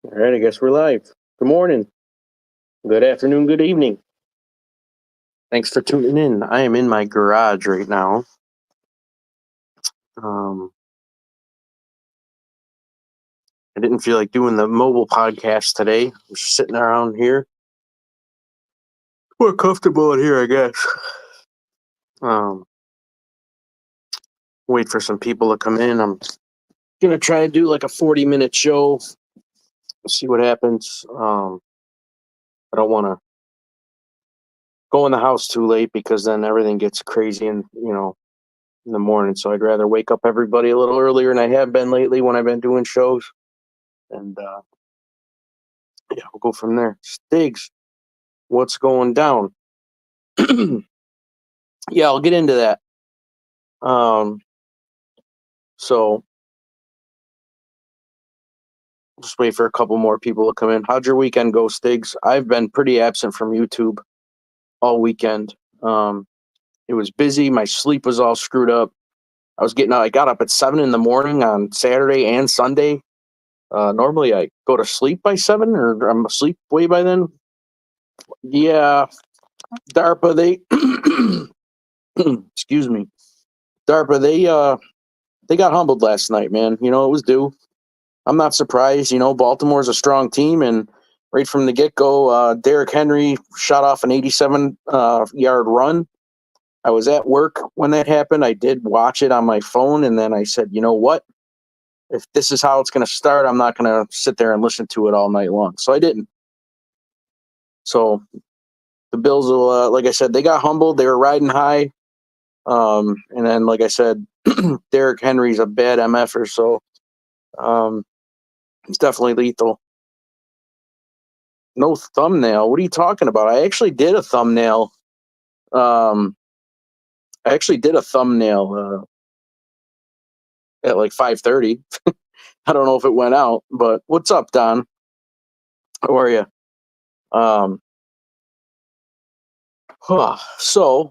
All right, I guess we're live. Good morning, good afternoon, good evening. Thanks for tuning in. I am in my garage right now. Um, I didn't feel like doing the mobile podcast today. I'm just sitting around here. More comfortable in here, I guess. Um, Wait for some people to come in. I'm gonna try to do like a 40-minute show. See what happens. I don't want to go in the house too late because then everything gets crazy and in the morning. So I'd rather wake up everybody a little earlier, and I have been lately when I've been doing shows. And yeah, we'll go from there. Stiggs, what's going down? Yeah, I'll get into that. So just wait for a couple more people to come in. How'd your weekend go, Stiggs? I've been pretty absent from YouTube all weekend. It was busy. My sleep was all screwed up. I got up at 7 in the morning on Saturday and Sunday. Normally I go to sleep by 7, or I'm asleep way by then. Yeah, DARPA, excuse me. DARPA, they got humbled last night, man. It was due. I'm not surprised. Baltimore's a strong team, and right from the get go, Derrick Henry shot off an 87 yard run. I was at work when that happened. I did watch it on my phone, and then I said, you know what? If this is how it's going to start, I'm not going to sit there and listen to it all night long. So I didn't. So the Bills, like I said, they got humbled. They were riding high. And then, like I said, Derrick Henry's a bad MFer, so he's definitely lethal. No thumbnail. What are you talking about? I actually did a thumbnail. At like 5:30. I don't know if it went out, but what's up, Don? How are you? So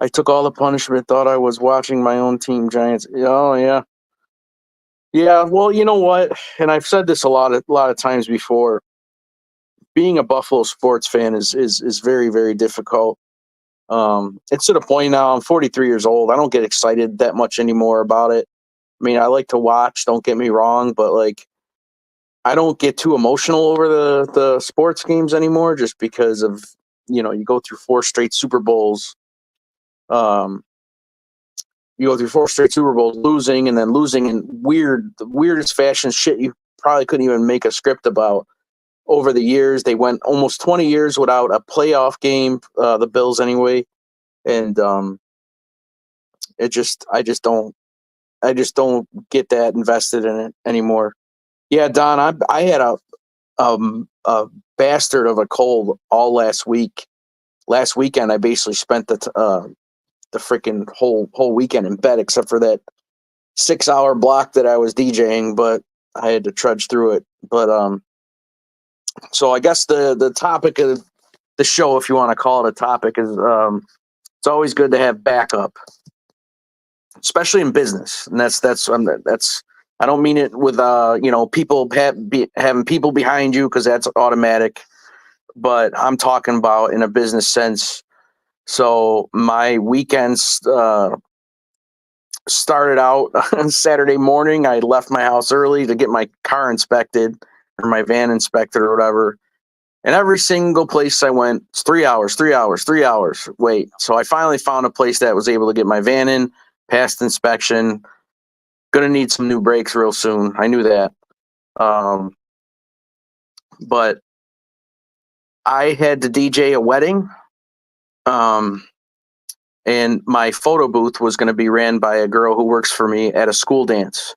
I took all the punishment. Thought I was watching my own team, Giants. Oh yeah, yeah. Well, you know what? And I've said this a lot of times before. Being a Buffalo sports fan is very, very difficult. It's to the point now. I'm 43 years old. I don't get excited that much anymore about it. I mean, I like to watch. Don't get me wrong, but like, I don't get too emotional over the sports games anymore, just because of you go through four straight Super Bowls. Um, you go through four straight Super Bowls, losing and then losing in the weirdest fashion, shit you probably couldn't even make a script about. Over the years, they went almost 20 years without a playoff game. The Bills, anyway, and I just don't get that invested in it anymore. Yeah, Don, I had a bastard of a cold all last week. Last weekend, I basically spent the freaking whole weekend in bed, except for that 6 hour block that I was DJing, but I had to trudge through it. But so I guess the topic of the show, if you want to call it a topic, is it's always good to have backup, especially in business. And that's I don't mean it with people having people behind you, because that's automatic. But I'm talking about in a business sense. So my weekends started out on Saturday morning. I left my house early to get my car inspected, or my van inspected, or whatever. And every single place I went, it's 3 hours, 3 hours, 3 hours. Wait. So I finally found a place that was able to get my van in, passed inspection. Gonna need some new brakes real soon. I knew that. But I had to DJ a wedding. And my photo booth was going to be ran by a girl who works for me at a school dance.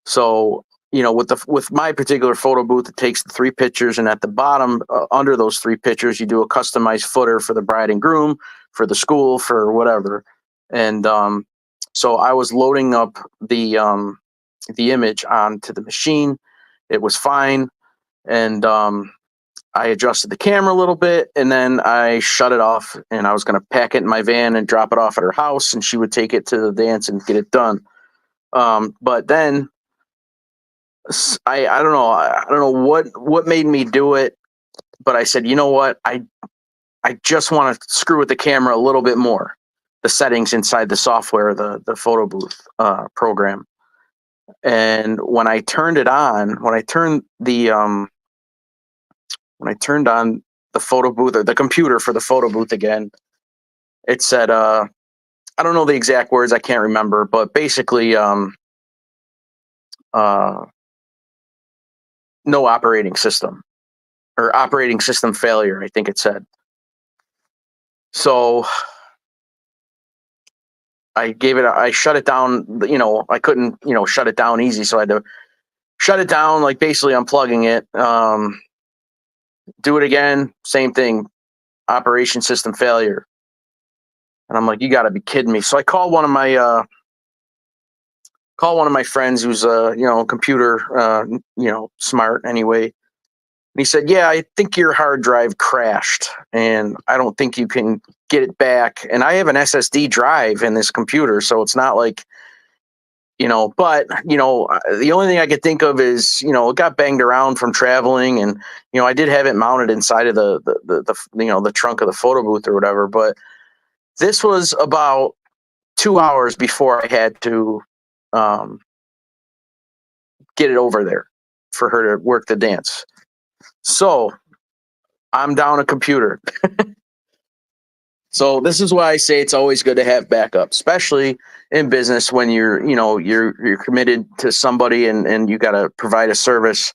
So, with my particular photo booth, it takes the three pictures, and at the bottom, under those three pictures, you do a customized footer for the bride and groom, for the school, for whatever. And so I was loading up the image onto the machine. It was fine, and I adjusted the camera a little bit, and then I shut it off, and I was going to pack it in my van and drop it off at her house, and she would take it to the dance and get it done. But then I don't know. I don't know what made me do it, but I said, you know what? I just want to screw with the camera a little bit more. The settings inside the software, the photo booth program. And when I turned it on, when I turned on the photo booth or the computer for the photo booth again, it said, I don't know the exact words, I can't remember, but basically, uh, no operating system or operating system failure, I think it said. So I shut it down. I couldn't, shut it down easy. So I had to shut it down, like basically unplugging it. Do it again, same thing, operation system failure. And I'm like, you got to be kidding me. So I call one of my friends who's computer smart anyway. And he said, yeah, I think your hard drive crashed and I don't think you can get it back. And I have an SSD drive in this computer, so it's not like, but the only thing I could think of is, it got banged around from traveling, and I did have it mounted inside of the trunk of the photo booth or whatever. But this was about 2 hours before I had to um, get it over there for her to work the dance. So I'm down a computer. So this is why I say it's always good to have backup, especially in business when you're committed to somebody and you got to provide a service,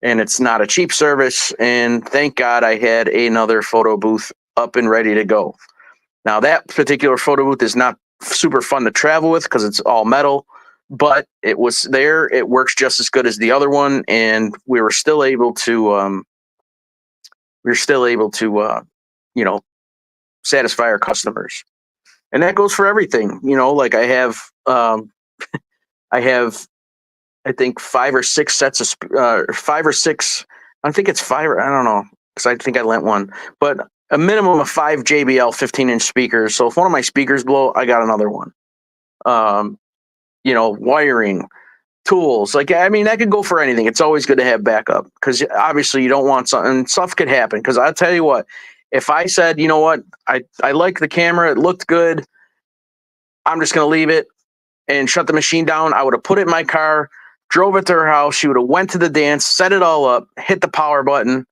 and it's not a cheap service. And thank God I had another photo booth up and ready to go. Now that particular photo booth is not super fun to travel with because it's all metal, but it was there. It works just as good as the other one, and we were still able to you know satisfy our customers. And that goes for everything. Like I have, I think five or six sets of, five or six, I think it's five, I don't know, because I think I lent one, but a minimum of five JBL 15-inch speakers. So if one of my speakers blow, I got another one. Um, wiring, tools. Like, I mean, that could go for anything. It's always good to have backup because obviously you don't want something, stuff could happen. Because I'll tell you what, if I said, you know what, I like the camera, it looked good, I'm just going to leave it and shut the machine down, I would have put it in my car, drove it to her house. She would have went to the dance, set it all up, hit the power button,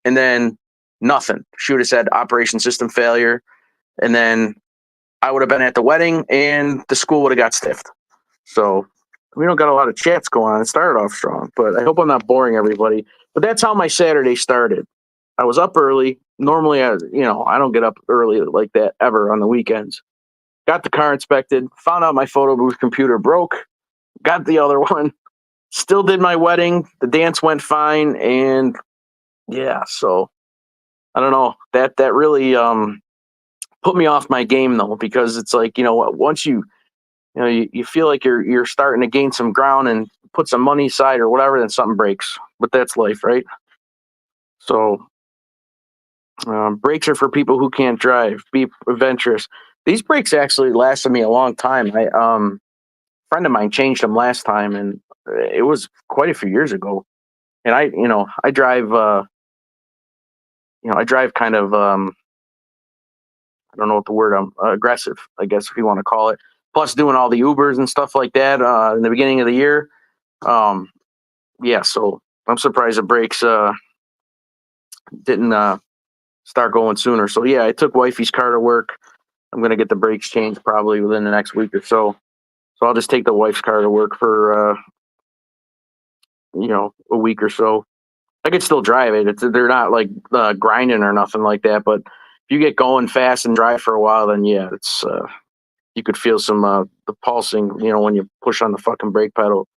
and then nothing. She would have said operation system failure. And then I would have been at the wedding and the school would have got stiffed. So we don't got a lot of chats going on. It started off strong, but I hope I'm not boring everybody. But that's how my Saturday started. I was up early. Normally, I don't get up early like that ever on the weekends. Got the car inspected, found out my photo booth computer broke, got the other one, still did my wedding. The dance went fine. And yeah, so I don't know, that really put me off my game though, because it's like, once you feel like you're starting to gain some ground and put some money aside or whatever, then something breaks. But that's life, right? So brakes are for people who can't drive. Be adventurous. These brakes actually lasted me a long time. Friend of mine changed them last time, and it was quite a few years ago. And I drive, I drive kind of, I don't know what the word, aggressive, I guess, if you want to call it. Plus doing all the Ubers and stuff like that in the beginning of the year. Um, yeah, so I'm surprised the brakes didn't start going sooner. So yeah, I took wifey's car to work. I'm gonna get the brakes changed probably within the next week or so. So I'll just take the wife's car to work for a week or so. I could still drive it. They're not like grinding or nothing like that. But if you get going fast and drive for a while, then yeah, it's you could feel some the pulsing, when you push on the fucking brake pedal.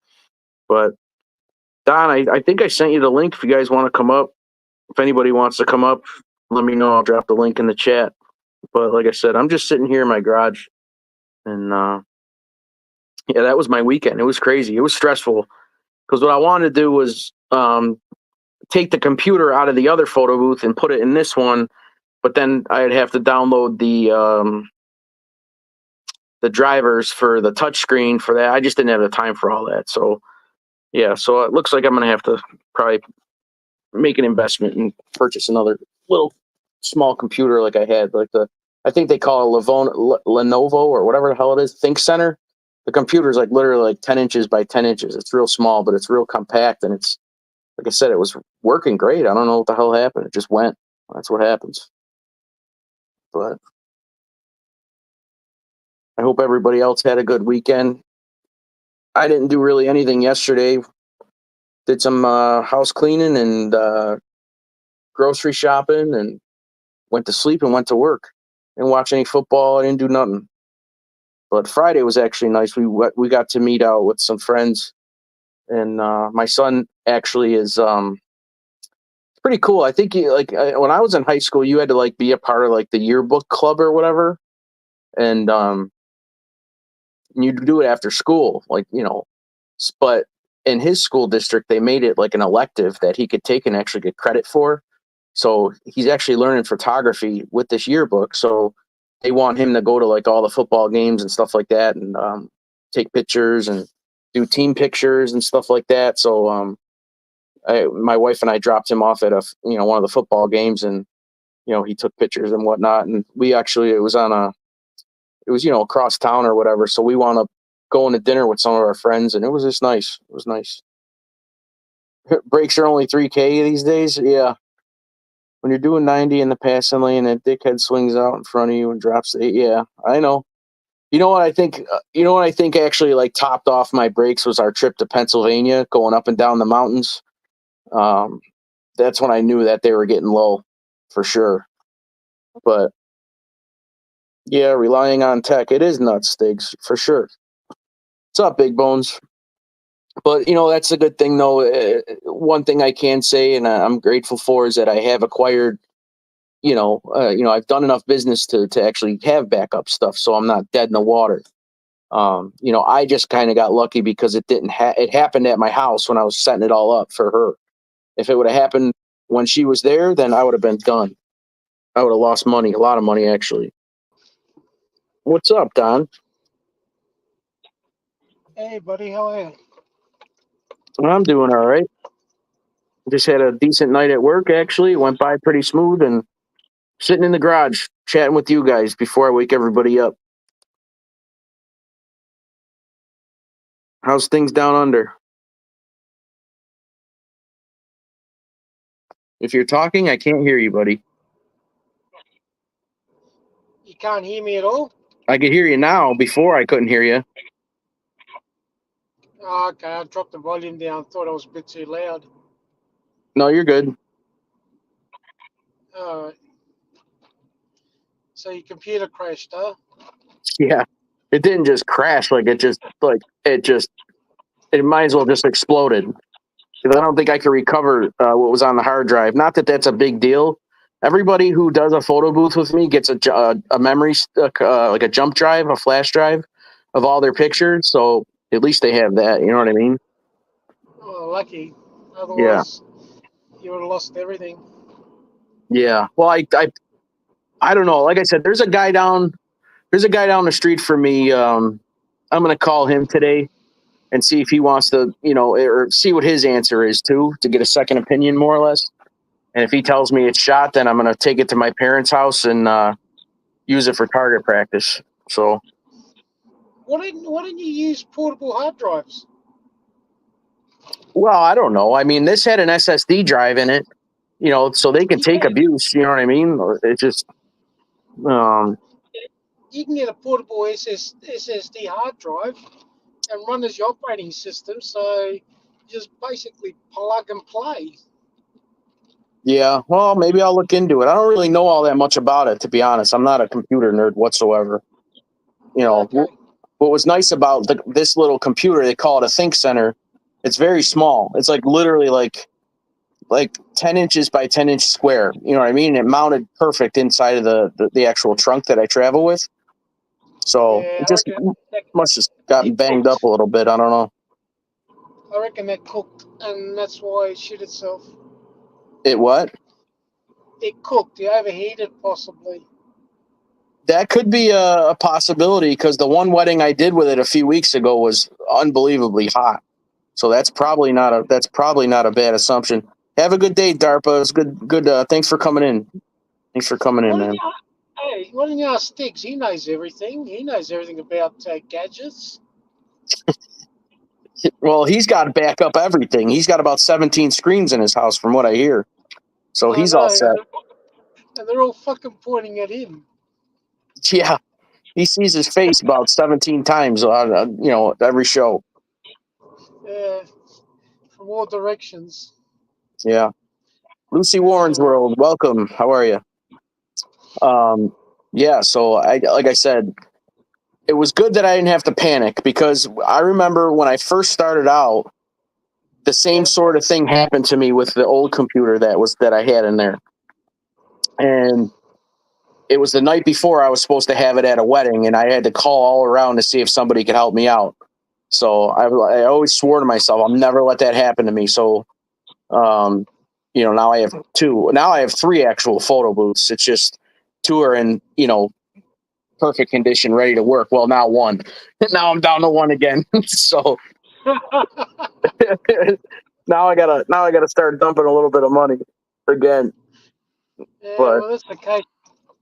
But Don, I think I sent you the link if you guys want to come up. If anybody wants to come up, let me know. I'll drop the link in the chat. But like I said, I'm just sitting here in my garage, and yeah, that was my weekend. It was crazy. It was stressful because what I wanted to do was take the computer out of the other photo booth and put it in this one, but then I'd have to download the drivers for the touchscreen for that. I just didn't have the time for all that. So Yeah, so it looks like I'm going to have to probably make an investment and purchase another little small computer like I had, I think they call it Lenovo or whatever the hell it is, Think Center. The computer's like literally like 10 inches by 10 inches. It's real small, but it's real compact. And it's, like I said, it was working great. I don't know what the hell happened. It just went. That's what happens. But I hope everybody else had a good weekend. I didn't do really anything yesterday. Did some house cleaning and grocery shopping and went to sleep and went to work. Didn't watch any football. I didn't do nothing. But Friday was actually nice. We got to meet out with some friends, and my son actually is pretty cool. I think when I was in high school, you had to like be a part of like the yearbook club or whatever, and you do it after school, But in his school district, they made it like an elective that he could take and actually get credit for. So he's actually learning photography with this yearbook. So they want him to go to like all the football games and stuff like that, and take pictures and do team pictures and stuff like that. So my wife and I dropped him off at one of the football games, and he took pictures and whatnot. And it was across town or whatever. So we wound up going to dinner with some of our friends, and it was just nice. It was nice. Brakes are only 3K these days. Yeah. When you're doing 90 in the passing lane, and dickhead swings out in front of you and drops the, yeah, I know. You know what I think? You know what I think actually like topped off my brakes was our trip to Pennsylvania, going up and down the mountains. Um, that's when I knew that they were getting low, for sure. But yeah, relying on tech, it is nuts, Stiggs, for sure. What's up, Big Bones? But that's a good thing, though. One thing I can say, and I'm grateful for, is that I have acquired. I've done enough business to actually have backup stuff, so I'm not dead in the water. I just kind of got lucky because it didn't. It happened at my house when I was setting it all up for her. If it would have happened when she was there, then I would have been done. I would have lost money, a lot of money actually. What's up, Don? Hey, buddy, how are you? I'm doing all right. Just had a decent night at work. Actually, it went by pretty smooth, and sitting in the garage chatting with you guys before I wake everybody up. How's things down under? If you're talking, I can't hear you, buddy. You can't hear me at all? I can hear you now. Before I couldn't hear you. Oh, okay, I dropped the volume down. Thought I was a bit too loud. No, you're good. Uh, so your computer crashed, huh? Yeah. It didn't just crash, it might as well just exploded. 'Cause I don't think I can recover what was on the hard drive. Not that that's a big deal. Everybody who does a photo booth with me gets a memory like a jump drive, a flash drive of all their pictures. So at least they have that. You know what I mean? Oh, lucky. Yeah. Otherwise, you would have lost everything. Yeah. Well, I don't know. Like I said, there's a guy down the street for me. I'm gonna call him today and see if he wants to, or see what his answer is too, to get a second opinion, more or less. And if he tells me it's shot, then I'm going to take it to my parents' house and use it for target practice. So, Why didn't you use portable hard drives? well, I don't know. I mean, this had an SSD drive in it, so they can take Yeah, abuse. You know what I mean? It's just, um, you can get a portable SSD hard drive and run as your operating system. So you just basically plug and play. yeah. Well, maybe I'll look into it. I don't really know all that much about it, to be honest. I'm not a computer nerd whatsoever. Okay. What was nice about this little computer, they call it a Think Center. It's very small. It's like literally like 10 inches by 10-inch square. You know what I mean? It mounted perfect inside of the actual trunk that I travel with. So Yeah, it just must have gotten it banged up cooked. a little bit. I don't know. I reckon that cooked, and that's why it shit itself. It what? It cooked. You overheated, possibly. That could be a possibility because the one wedding I did with it a few weeks ago was unbelievably hot. So that's probably not a bad assumption. Have a good day, DARPA. It's good. Thanks for coming in. Thanks for coming in, Why don't man. you, hey, why don't you ask Sticks? He knows everything. He knows everything about gadgets. Well, he's got backup everything. He's got about 17 screens in his house, from what I hear. So I he's all set. know, and they're all fucking pointing at him. Yeah, he sees his face about 17 times on every show. Yeah, from all directions. Yeah, Lucy Warren's World. Welcome. How are you? Yeah. So like I said, it was good that I didn't have to panic, because I remember when I first started out, the same sort of thing happened to me with the old computer that I had in there. And it was the night before I was supposed to have it at a wedding, and I had to call all around to see if somebody could help me out. So I always swore to myself, I'll never let that happen to me. So, now I have two. Now I have three actual photo booths. It's just two are in, perfect condition, ready to work. Well, now one. Now I'm down to one again. So now I gotta start dumping a little bit of money again. Yeah, But well, that's the case.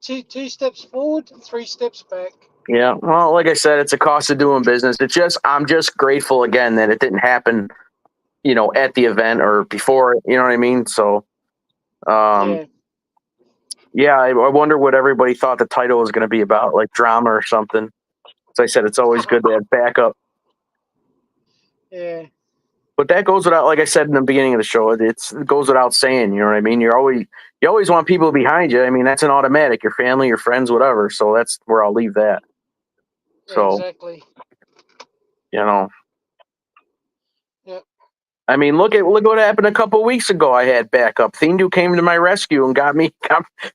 Two steps forward, 3 steps back. yeah, well, like I said, it's a cost of doing business. I'm just grateful again that it didn't happen, at the event or before. You know what I mean? So, Yeah. yeah, I wonder what everybody thought the title was going to be about, like drama or something. As I said, it's always good to have backup. Yeah. But that goes without, like I said in the beginning of the show, it goes without saying. You know what I mean? You always want people behind you. I mean, that's an automatic. Your family, your friends, whatever. So that's where I'll leave that. So, Exactly. Yep. I mean, look what happened a couple of weeks ago. I had backup. Thindu came to my rescue and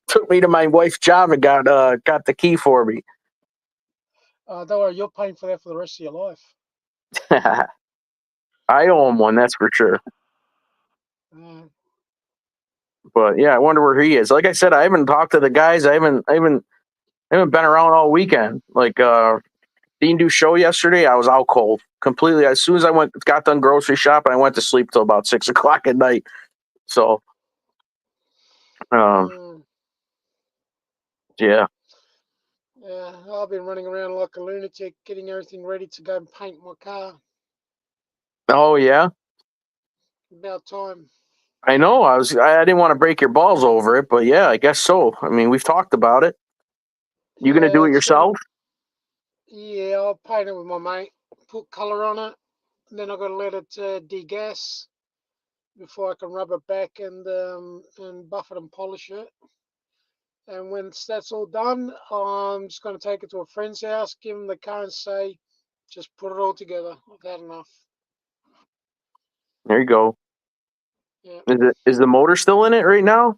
took me to my wife's job and got the key for me. Don't worry, you're paying for that for the rest of your life. I owe him one, that's for sure. But yeah, I wonder where he is. Like I said, I haven't talked to the guys. I haven't been around all weekend. Like Thindu show yesterday, I was out cold completely. As soon as I got done grocery shopping, I went to sleep till about 6 o'clock at night. So, yeah. Yeah, I've been running around like a lunatic, getting everything ready to go and paint my car. Oh yeah. About time. I know. I didn't want to break your balls over it, but yeah, I guess so. I mean, we've talked about it. You gonna do it yourself? Yeah, I'll paint it with my mate. Put colour on it, and then I've got to let it degas before I can rub it back and buff it and polish it. And when that's all done, I'm just going to take it to a friend's house, give him the car, and say, just put it all together. I've had enough. There you go. Yeah. Is the motor still in it right now?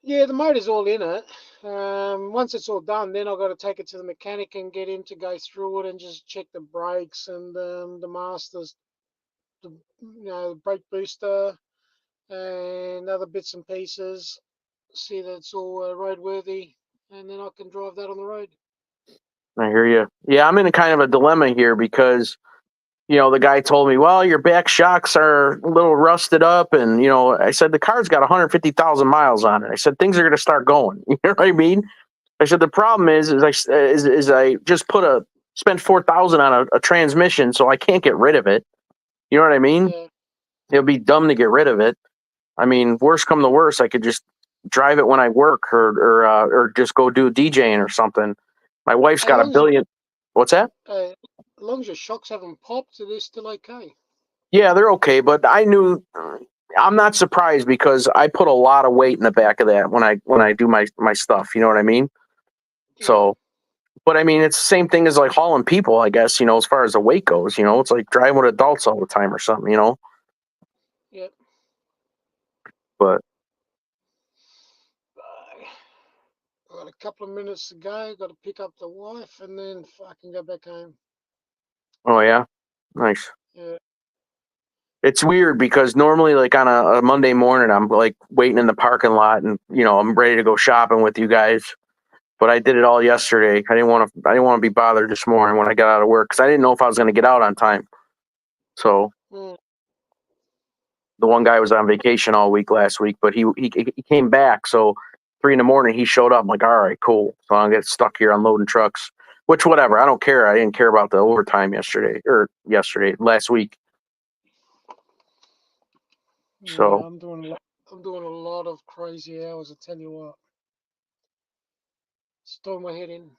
Yeah, the motor's all in it. Once it's all done, then I've got to take it to the mechanic and get him to go through it and just check the brakes and the masters, the brake booster and other bits and pieces. See that it's all roadworthy, and then I can drive that on the road. I hear you. Yeah, I'm in a kind of a dilemma here because, the guy told me, well, your back shocks are a little rusted up. And, I said, the car's got 150,000 miles on it. I said, things are going to start going. You know what I mean? I said, the problem is I just spent 4,000 on a transmission, so I can't get rid of it. You know what I mean? Yeah. It'll be dumb to get rid of it. I mean, worst come to worst, I could just drive it when I work or just go do DJing or something. My wife's got a billion. What's that? As long as your shocks haven't popped, they're still okay. Yeah, they're okay, but I'm not surprised because I put a lot of weight in the back of that when I do my stuff. You know what I mean? Yeah. So, but I mean, it's the same thing as like hauling people, I guess. As far as the weight goes, it's like driving with adults all the time or something. Yep. But I've got a couple of minutes to go. Got to pick up the wife, and then I can go back home. Oh yeah, nice. Yeah. It's weird because normally, like on a Monday morning, I'm like waiting in the parking lot, and I'm ready to go shopping with you guys. But I did it all yesterday. I didn't want to be bothered this morning when I got out of work because I didn't know if I was going to get out on time. So The one guy was on vacation all week last week, but he came back. So 3 a.m, he showed up. I'm like, all right, cool. So I'm gonna get stuck here unloading trucks. Which whatever, I don't care. I didn't care about the overtime last week. So Yeah, I'm doing a lot of crazy hours. I tell you what, it's doing my head in.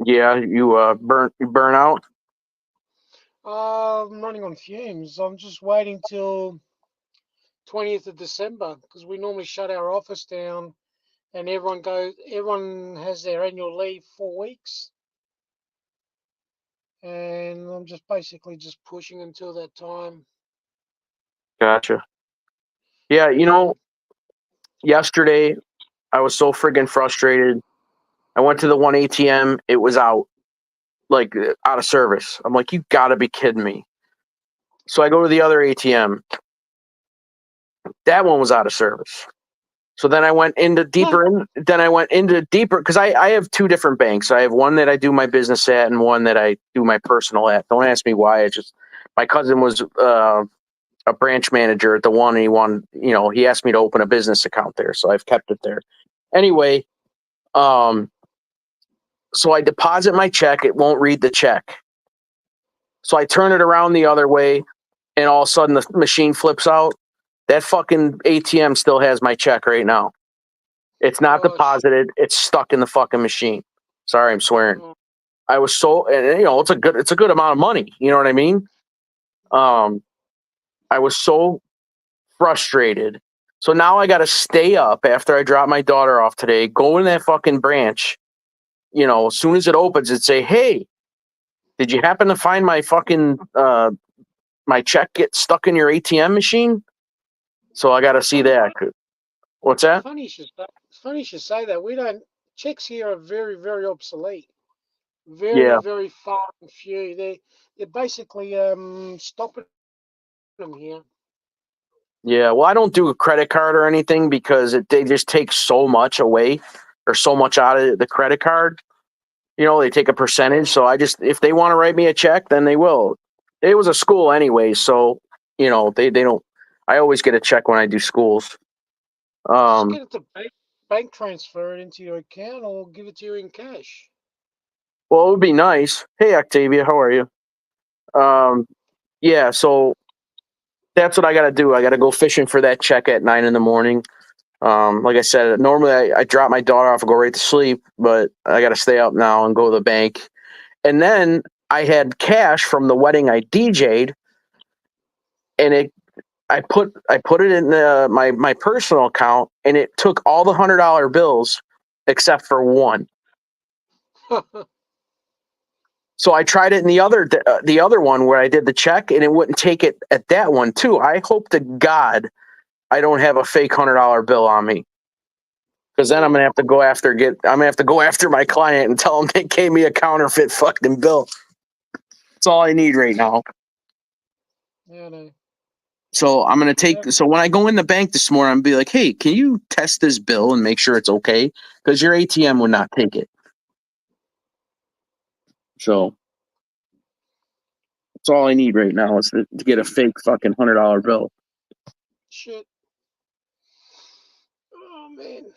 yeah, you burn out. I'm running on fumes. I'm just waiting till 20th of December because we normally shut our office down and everyone has their annual leave 4 weeks. And I'm just basically just pushing until that time. Gotcha. Yeah, yesterday I was so friggin' frustrated. I went to the one ATM. It was out, like out of service. I'm like, you gotta be kidding me. So I go to the other ATM. That one was out of service. So then I went into deeper. Then I went into deeper because I have two different banks. I have one that I do my business at and one that I do my personal at. Don't ask me why. It's just my cousin was a branch manager at the one, and he asked me to open a business account there, so I've kept it there. Anyway, so I deposit my check. It won't read the check. So I turn it around the other way, and all of a sudden the machine flips out. That fucking ATM still has my check right now. It's not deposited. It's stuck in the fucking machine. Sorry, I'm swearing. I was so, and it's a good amount of money. You know what I mean? I was so frustrated. So now I got to stay up after I drop my daughter off today, go in that fucking branch. As soon as it opens, it say, "Hey, did you happen to find my fucking my check get stuck in your ATM machine?" So I got to see that. What's that? It's funny you should say that. We don't checks here are very, very obsolete. Very, Yeah. very far and few. They're basically stopping them here. Yeah, well, I don't do a credit card or anything because they just take so much away or so much out of the credit card. They take a percentage. So if they want to write me a check, then they will. It was a school anyway, so they don't. I always get a check when I do schools. Just get it to bank transfer it into your account or give it to you in cash. Well, it would be nice. Hey, Octavia, how are you? Yeah, so that's what I got to do. I got to go fishing for that check at 9 a.m. Like I said, normally I drop my daughter off and go right to sleep, but I got to stay up now and go to the bank. And then I had cash from the wedding I DJ'd, and I put it in my personal account, and it took all the $100 bills except for one. So I tried it in the other one where I did the check, and it wouldn't take it at that one too. I hope to God I don't have a fake $100 bill on me, because then I'm gonna have to go after my client and tell them they gave me a counterfeit fucking bill. That's all I need right now. Yeah, no. So I'm gonna take. So when I go in the bank this morning, I'm gonna be like, "Hey, can you test this bill and make sure it's okay? Because your ATM would not take it." So that's all I need right now is to get a fake fucking $100 bill. Shit. Oh man.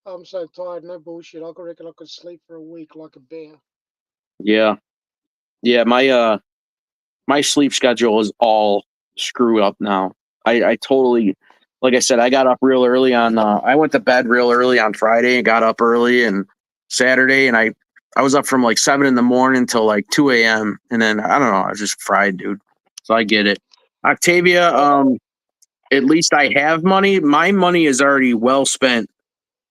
I'm so tired, no bullshit. I reckon I could sleep for a week like a bear. Yeah, yeah. My sleep schedule is all screwed up now. I totally, like I said, I got up real early on. I went to bed real early on Friday and got up early and Saturday, and I was up from like 7 a.m. till like 2 a.m. And then I don't know, I was just fried, dude. So I get it. Octavia, at least I have money. My money is already well spent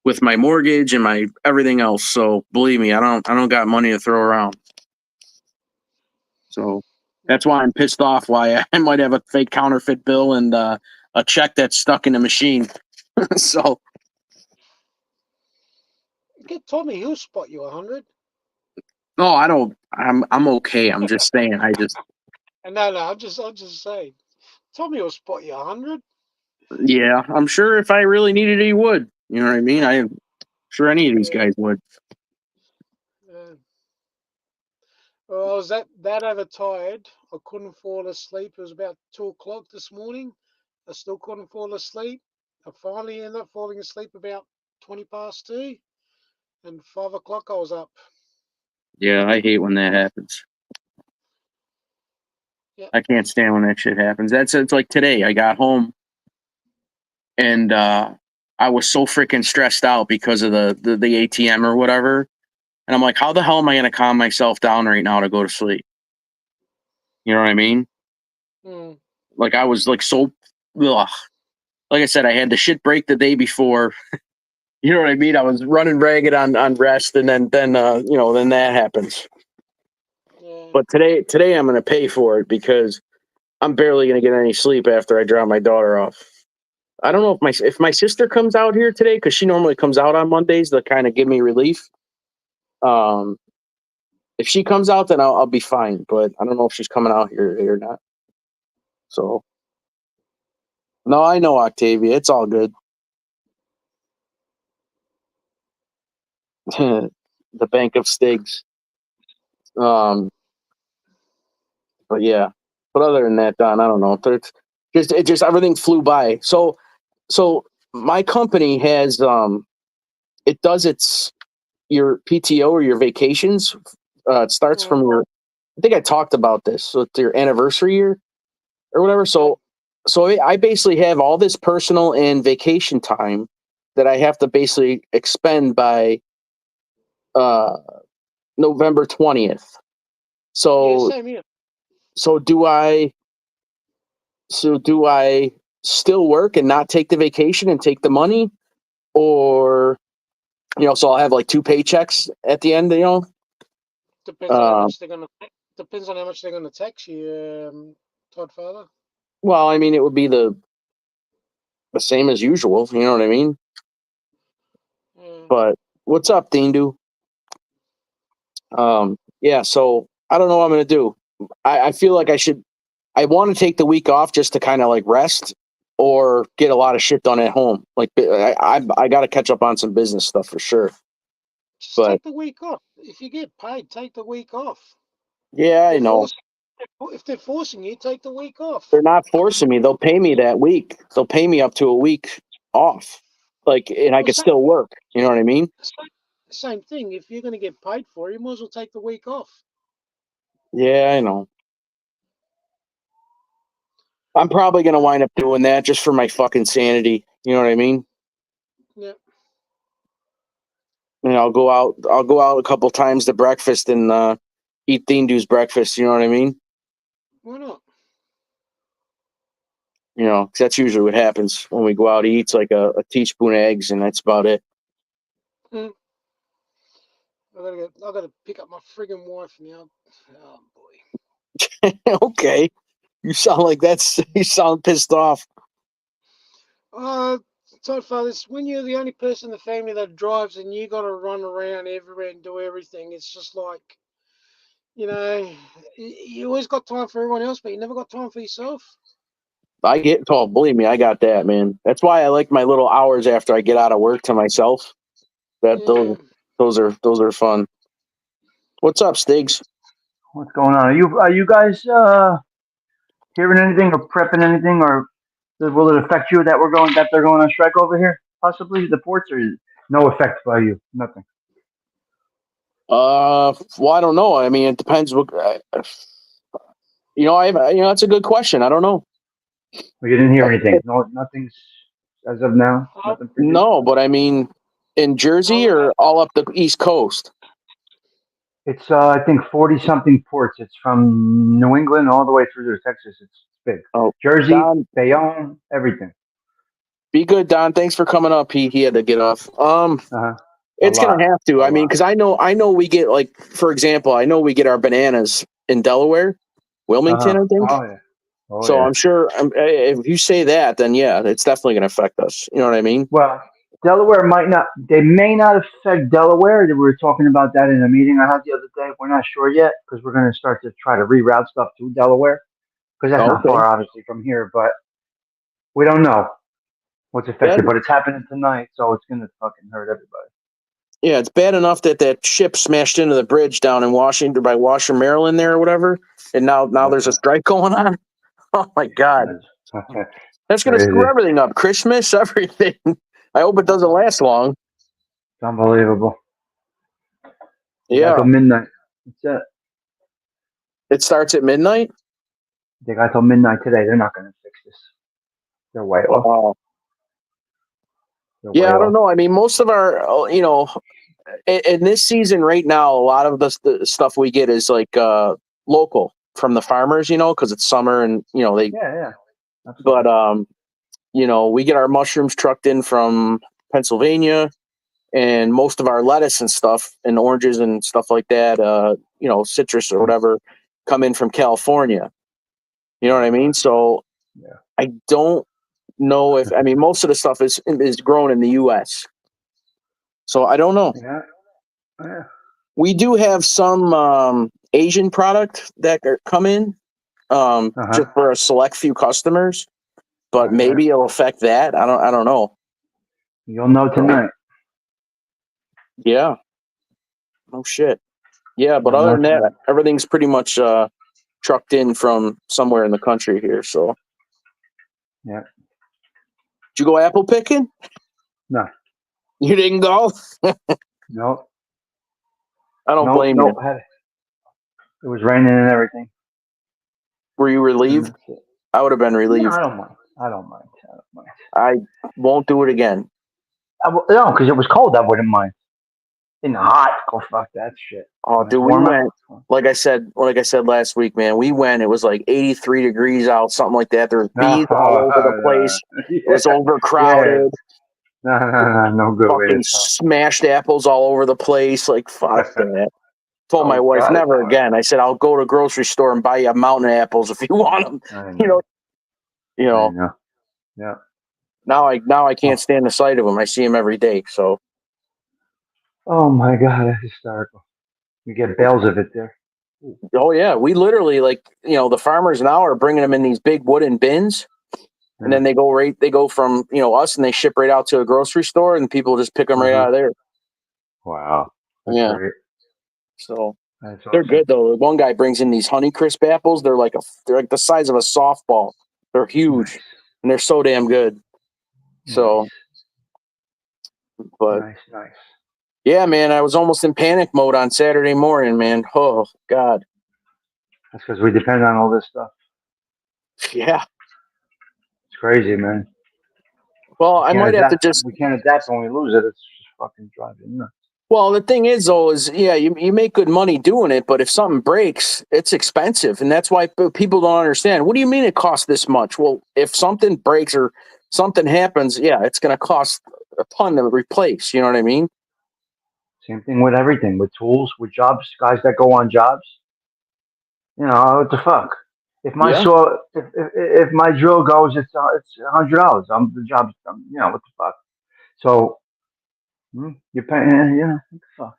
with my mortgage and my everything else. So believe me, I don't got money to throw around. So that's why I'm pissed off. Why I might have a fake counterfeit bill and a check that's stuck in the machine. So Get Tommy, he'll spot you 100. no, I don't. I'm okay. I'm just saying. No, I'm just saying. Tommy will spot you 100. Yeah. I'm sure if I really needed it, he would. You know what I mean? I'm sure any of these guys would. Yeah. Well, I was that overtired. I couldn't fall asleep. It was about 2 o'clock this morning. I still couldn't fall asleep. I finally ended up falling asleep about 20 past 2, and 5 o'clock I was up. Yeah, I hate when that happens. Yeah. I can't stand when that shit happens. It's like today. I got home and I was so freaking stressed out because of the ATM or whatever. And I'm like, how the hell am I going to calm myself down right now to go to sleep? You know what I mean? Mm. Like I was like so, ugh. Like I said, I had the shit break the day before. You know what I mean? I was running ragged on rest, and then then that happens. Yeah. But today I'm going to pay for it because I'm barely going to get any sleep after I drop my daughter off. I don't know if my sister comes out here today because she normally comes out on Mondays to kind of give me relief. Um, if she comes out, then I'll be fine. But I don't know if she's coming out here or not. So no, I know Octavia. It's all good. The Bank of Stigs. But yeah. But other than that, Don, I don't know. It just everything flew by. So my company has it does your PTO or your vacations. It starts Mm. from your. I think I talked about this. So it's your anniversary year or whatever. Yeah. So I basically have all this personal and vacation time that I have to basically expend by uh, November 20th. Yeah. So Same here. so do I do I still work and not take the vacation and take the money, or so I'll have like two paychecks at the end. Depends on how Um, much they're gonna. Depends on how much they're gonna tax you, Todd Father. well, I mean, it would be the same as usual. You know what I mean? Yeah. But what's up, Dindu? Yeah. So I don't know what I'm gonna do. I feel like I should. I want to take the week off just to kind of like rest or get a lot of shit done at home. Like I got to catch up on some business stuff for sure. Just But take the week off. If you get paid, take the week off. yeah, I They're know. forcing. If they're forcing you, take the week off. They're not forcing me. They'll pay me that week. They'll pay me up to a week off. Like, and I Well, could still work. You know what I mean? same thing. If you're gonna get paid for it, you might as well take the week off. Yeah, I know. I'm probably gonna wind up doing that just for my fucking sanity. You know what I mean? Yeah. And I'll go out. I'll go out a couple times to breakfast and eat Dindu's breakfast. You know what I mean? Why not? 'Cause that's usually what happens when we go out. He eats like a teaspoon of eggs, and that's about it. Mm. I gotta pick up my friggin' wife now. Oh boy. Okay, you sound like that's. You sound pissed off. Uh, Todd Fathers, when you're the only person in the family that drives and you got to run around everywhere and do everything, it's just like, you always got time for everyone else, but you never got time for yourself. I get told, believe me, I got that, man. That's why I like my little hours after I get out of work to myself. That Yeah. those are fun. What's up, Stigs? What's going on? Are you guys hearing anything or prepping anything, or will it affect you that they're going on strike over here? Possibly the ports, or no effect by you? Nothing. Well, I don't know. I mean, it depends. That's a good question. I don't know. Or you didn't hear anything? No, nothing's as of now. I, Nothing for you. No, but I mean, in Jersey I, or all up the East Coast. It's I think 40 something ports. It's from New England all the way through to Texas. It's big. Oh, Jersey, Don, Bayonne, everything. be good, Don. Thanks for coming up. He had to get off. Uh huh. A It's lot, gonna have to. a I mean, lot. because I know we get like, for example, I know we get our bananas in Delaware, Uh Wilmington, huh. I think. Oh yeah. Oh So yeah. I'm sure if you say that, then yeah, it's definitely going to affect us. You know what I mean? Well, Delaware might not. They may not affect Delaware. We were talking about that in a meeting I had the other day. We're not sure yet because we're going to start to try to reroute stuff to Delaware because that's not Okay. far, obviously, from here. But we don't know what's Yeah. affected. But it's happening tonight, so it's going to fucking hurt everybody. Yeah, it's bad enough that that ship smashed into the bridge down in Washington by Washer, Maryland, there or whatever, and now there's a strike going on. Oh my God, That's that's gonna crazy. screw everything up. Christmas, everything. I hope it doesn't last long. It's unbelievable. They got Yeah, till midnight. That's it. it starts at midnight. They got till midnight today. They're not going to fix this. They're way off. Wow. They're way Yeah, I don't off. know. I mean, most of our, in this season right now, a lot of the stuff we get is like local from the farmers, because it's summer and they. Yeah. But Absolutely. we get our mushrooms trucked in from Pennsylvania, and most of our lettuce and stuff and oranges and stuff like that, citrus or whatever, come in from California. You know what I mean? So Yeah. I don't know if most of the stuff is grown in the U.S. So I don't know. Yeah. We do have some Asian product that come in just for a select few customers, but maybe it'll affect that. I don't know. You'll know tonight. Yeah. Oh shit. Yeah, but You'll other know than that, tonight. everything's pretty much trucked in from somewhere in the country here. So. Yeah. Did you go apple picking? No. You didn't go? No. I don't blame you. It was raining and everything. Were you relieved? I would have been relieved. No, I don't mind. I don't mind. I won't do it again. No, because it was cold. I wouldn't mind. In the hot, go fuck that shit. Oh, dude, we went. Like I said last week, man, we went. It was like 83 degrees out, something like that. There was bees all over the place. It was overcrowded. No good way Fucking to talk. smashed apples all over the place. Like fuck that. Told my wife God, never again. I said I'll go to a grocery store and buy you a mountain of apples if you want them. I know. Yeah. Now I can't stand the sight of them. I see them every day. So. Oh my God, that's hysterical. You get bales of it there. Oh yeah, we literally the farmers now are bringing them in these big wooden bins, and then they go from us and they ship right out to a grocery store, and people just pick them right out of there. Wow. That's great. So that's they're awesome. good though. One guy brings in these Honeycrisp apples. They're like the size of a softball. They're huge, and they're so damn good. So, but nice. Yeah, man, I was almost in panic mode on Saturday morning, man. Oh God. That's because we depend on all this stuff. Yeah. It's crazy, man. Well, I might have to just. We can't adapt when we lose it. It's just fucking driving nuts. Well, the thing is, though, you make good money doing it, but if something breaks, it's expensive, and that's why people don't understand. What do you mean it costs this much? Well, if something breaks or something happens, yeah, it's going to cost a ton to replace. You know what I mean? Same thing with everything, with tools, with jobs, guys that go on jobs. What the fuck? If my if my drill goes, it's $100. The job's what the fuck? So you're paying, what the fuck?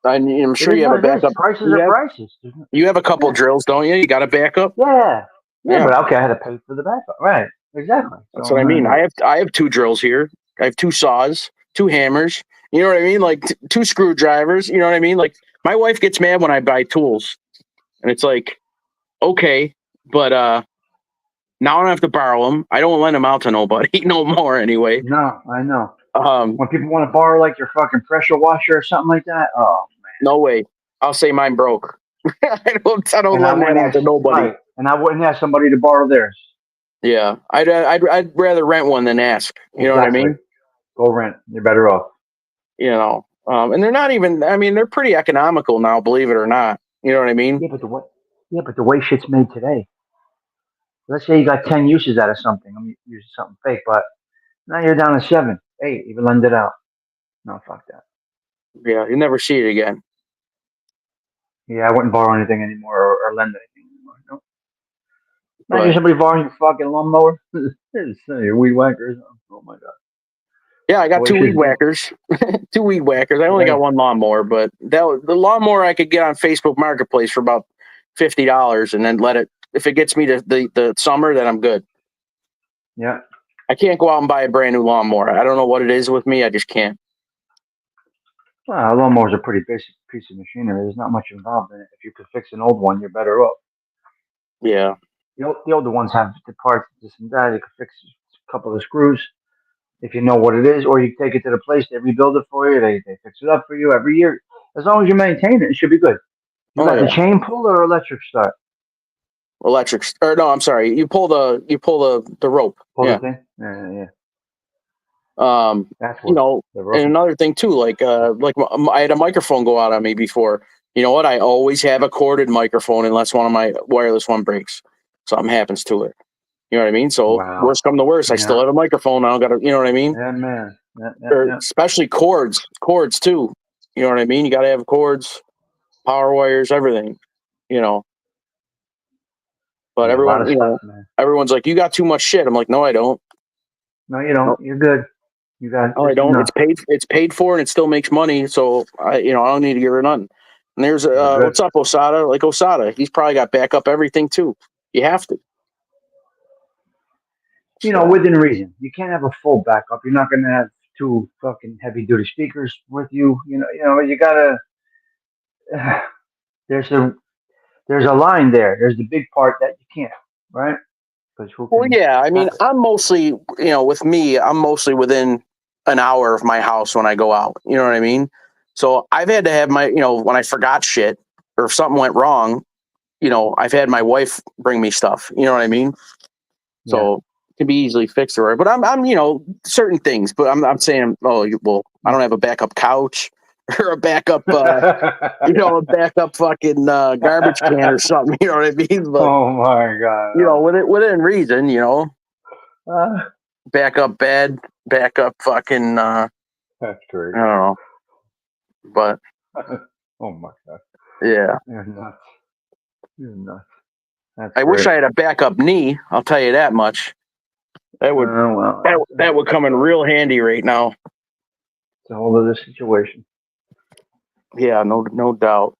I'm sure you have a backup. Prices are prices. You have a couple drills, don't you? You got a backup? Yeah, but okay, I had to pay for the backup. Right, exactly. That's what I mean. I have 2 drills here. I have 2 saws, 2 hammers. You know what I mean? Like 2 screwdrivers. You know what I mean? Like my wife gets mad when I buy tools, and it's like, okay, but now I don't have to borrow them. I don't lend them out to nobody no more anyway. No, I know. When people want to borrow like your fucking pressure washer or something like that, oh man, no way. I'll say mine broke. I don't lend that out to nobody. Right. And I wouldn't ask somebody to borrow theirs. Yeah, I'd rather rent one than ask. You know what I mean? Go rent. You're better off. And they're not even. I mean, they're pretty economical now, believe it or not. You know what I mean? Yeah, but the way shit's made today. Let's say you got 10 uses out of something. I'm using something fake, but now you're down to 7, 8. Even lend it out. No, fuck that. Yeah, you never see it again. Yeah, I wouldn't borrow anything anymore or lend anything anymore. Nope. Imagine somebody borrowing your fucking lawnmower. Your weed whackers. Oh my god. Yeah, I got 2 weed whackers. 2 weed whackers. I only got 1 lawnmower, but the lawnmower I could get on Facebook Marketplace for about $50, and then let it. If it gets me to the summer, then I'm good. Yeah. I can't go out and buy a brand new lawnmower. I don't know what it is with me. I just can't. Well, a lawnmower's a pretty basic piece of machinery. There's not much involved in it. If you could fix an old one, you're better off. Yeah. The older ones have the parts, this and that. You can fix a couple of screws if you know what it is, or you take it to the place, they rebuild it for you. They fix it up for you every year. As long as you maintain it, it should be good. You Oh got the yeah. chain pull or electric start? Electric, or no, I'm sorry. You pull the rope. Pull Yeah. the thing? Yeah. That's You what know, the and rope. another thing too, like I had a microphone go out on me before. You know what? I always have a corded microphone unless one of my wireless one breaks. Something happens to it. You know what I mean? So Wow. worst come to worst, I still Yeah. have a microphone. I don't got to, you know what I mean? Yeah, man. Yeah. Or especially cords too. You know what I mean? You got to have cords, power wires, everything. You know, but Yeah, a lot of everyone, stuff, man. everyone's like, you got too much shit. I'm like, no, I don't. No, you don't. You're good. You got No, I just don't. enough. It's paid for, and it still makes money. So I don't need to get rid of nothing. And there's You're good. what's up, Osada? Like Osada, he's probably got backup everything too. You have to. So, Within reason. You can't have a full backup. You're not going to have two fucking heavy duty speakers with you. You gotta. There's a line there. There's the big part that you can't, right? Because who well, can? yeah. I mean, I'm mostly, with me, I'm mostly within an hour of my house when I go out. You know what I mean? So I've had to have my, when I forgot shit or if something went wrong, I've had my wife bring me stuff. You know what I mean? Yeah. So it can be easily fixed, or but I'm certain things, but I'm saying, well, I don't have a backup couch or a backup, a backup fucking garbage can or something. You know what I mean? But Oh my god. within reason, Uh, backup bed, backup fucking, that's great. I don't know, but Oh my god. yeah, You're nuts. You're nuts. That's I wish I had a backup knee. I'll tell you that much. That would that would come in real handy right now. It's a whole other situation. Yeah, no doubt.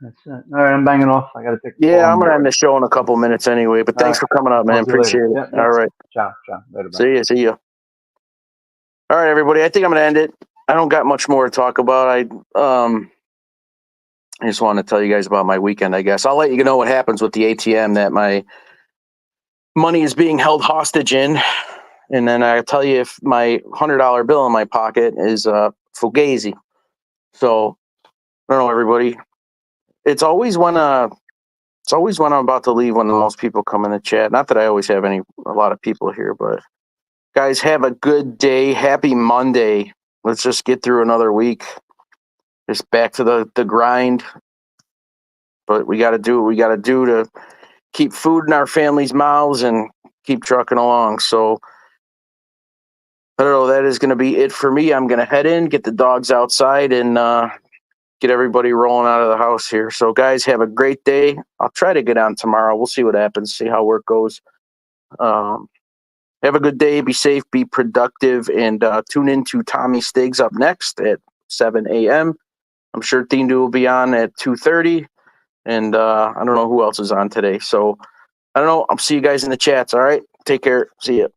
That's it. All right, I'm banging off. I got to take. Yeah, I'm gonna end the show in a couple minutes anyway. But thanks for coming up, man. Talk to you later. Appreciate it. Yeah. All right, Ciao. Later. Bye. see ya. All right, everybody. I think I'm gonna end it. I don't got much more to talk about. I just want to tell you guys about my weekend. I guess I'll let you know what happens with the ATM that my money is being held hostage in, and then I'll tell you if my $100 bill in my pocket is fugazi. So I don't know, everybody. It's always when I'm about to leave when the most people come in the chat. Not that I always have a lot of people here, but guys, have a good day. Happy Monday. Let's just get through another week. Just back to the grind. But we got to do what we got to do to keep food in our families' mouths and keep trucking along. So I don't know. That is going to be it for me. I'm going to head in, get the dogs outside, and get everybody rolling out of the house here. So, guys, have a great day. I'll try to get on tomorrow. We'll see what happens, see how work goes. Have a good day. Be safe, be productive, and tune in to Tommy Stiggs up next at 7 a.m. I'm sure Thindu will be on at 2:30, and I don't know who else is on today. So, I don't know. I'll see you guys in the chats, all right? Take care. See ya.